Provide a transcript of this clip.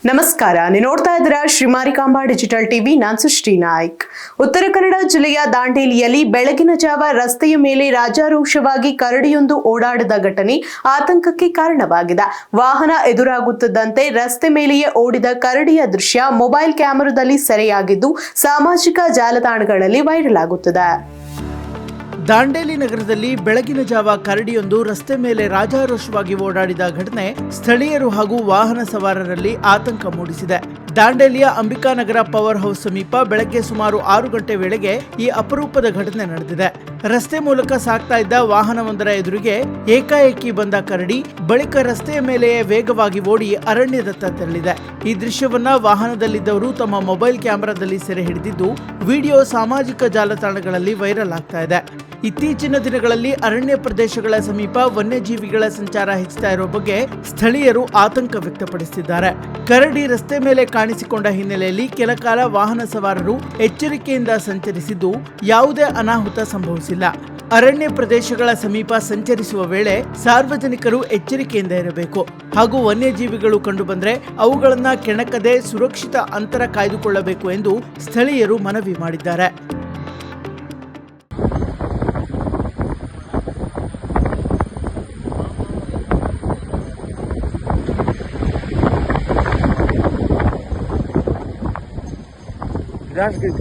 ನಮಸ್ಕಾರ, ನೀವು ನೋಡ್ತಾ ಇದ್ದೀರಾ ಶ್ರೀಮಾರಿಕಾಂಬಾ ಡಿಜಿಟಲ್ ಟಿವಿ. ನಾನು ಸೃಷ್ಟಿ ನಾಯ್ಕ್. ಉತ್ತರ ಕನ್ನಡ ಜಿಲ್ಲೆಯ ದಾಂಡೇಲಿಯಲ್ಲಿ ಬೆಳಗಿನ ಜಾವ ರಸ್ತೆಯ ಮೇಲೆ ರಾಜಾರೋಷವಾಗಿ ಕರಡಿಯೊಂದು ಓಡಾಡಿದ ಘಟನೆ ಆತಂಕಕ್ಕೆ ಕಾರಣವಾಗಿದೆ. ವಾಹನ ಎದುರಾಗುತ್ತಿದ್ದಂತೆ ರಸ್ತೆ ಮೇಲೆಯೇ ಓಡಿದ ಕರಡಿಯ ದೃಶ್ಯ ಮೊಬೈಲ್ ಕ್ಯಾಮೆರಾದಲ್ಲಿ ಸೆರೆಯಾಗಿದ್ದು ಸಾಮಾಜಿಕ ಜಾಲತಾಣಗಳಲ್ಲಿ ವೈರಲ್ ಆಗುತ್ತಿದೆ. ದಾಂಡೇಲಿ ನಗರದಲ್ಲಿ ಬೆಳಗಿನ ಜಾವ ಕರಡಿಯೊಂದು ರಸ್ತೆ ಮೇಲೆ ರಾಜಾರೋಷವಾಗಿ ಓಡಾಡಿದ ಘಟನೆ ಸ್ಥಳೀಯರು ಹಾಗೂ ವಾಹನ ಸವಾರರಲ್ಲಿ ಆತಂಕ ಮೂಡಿಸಿದೆ. ದಾಂಡೇಲಿಯ ಅಂಬಿಕಾನಗರ ಪವರ್ ಹೌಸ್ ಸಮೀಪ ಬೆಳಗ್ಗೆ ಸುಮಾರು 6 ಗಂಟೆ ವೇಳೆಗೆ ಈ ಅಪರೂಪದ ಘಟನೆ ನಡೆದಿದೆ. ರಸ್ತೆ ಮೂಲಕ ಸಾಗ್ತಾ ಇದ್ದ ವಾಹನವೊಂದರ ಎದುರಿಗೆ ಏಕಾಏಕಿ ಬಂದ ಕರಡಿ ಬಳಿಕ ರಸ್ತೆಯ ಮೇಲೆಯೇ ವೇಗವಾಗಿ ಓಡಿ ಅರಣ್ಯದತ್ತ ತೆರಳಿದೆ. ಈ ದೃಶ್ಯವನ್ನ ವಾಹನದಲ್ಲಿದ್ದವರು ತಮ್ಮ ಮೊಬೈಲ್ ಕ್ಯಾಮೆರಾದಲ್ಲಿ ಸೆರೆ ಹಿಡಿದಿದ್ದು ವಿಡಿಯೋ ಸಾಮಾಜಿಕ ಜಾಲತಾಣಗಳಲ್ಲಿ ವೈರಲ್ ಆಗ್ತಾ ಇದೆ. ಇತ್ತೀಚಿನ ದಿನಗಳಲ್ಲಿ ಅರಣ್ಯ ಪ್ರದೇಶಗಳ ಸಮೀಪ ವನ್ಯಜೀವಿಗಳ ಸಂಚಾರ ಹೆಚ್ಚುತ್ತಾ ಇರುವ ಬಗ್ಗೆ ಸ್ಥಳೀಯರು ಆತಂಕ ವ್ಯಕ್ತಪಡಿಸಿದ್ದಾರೆ. ಕರಡಿ ರಸ್ತೆ ಮೇಲೆ ಕಾಣಿಸಿಕೊಂಡ ಹಿನ್ನೆಲೆಯಲ್ಲಿ ಕೆಲ ಕಾಲ ವಾಹನ ಸವಾರರು ಎಚ್ಚರಿಕೆಯಿಂದ ಸಂಚರಿಸಿದ್ದು ಯಾವುದೇ ಅನಾಹುತ ಸಂಭವಿಸಿಲ್ಲ. ಅರಣ್ಯ ಪ್ರದೇಶಗಳ ಸಮೀಪ ಸಂಚರಿಸುವ ವೇಳೆ ಸಾರ್ವಜನಿಕರು ಎಚ್ಚರಿಕೆಯಿಂದ ಇರಬೇಕು ಹಾಗೂ ವನ್ಯಜೀವಿಗಳು ಕಂಡುಬಂದರೆ ಅವುಗಳನ್ನ ಕೆಣಕದೆ ಸುರಕ್ಷಿತ ಅಂತರ ಕಾಯ್ದುಕೊಳ್ಳಬೇಕು ಎಂದು ಸ್ಥಳೀಯರು ಮನವಿ ಮಾಡಿದ್ದಾರೆ. Gracias,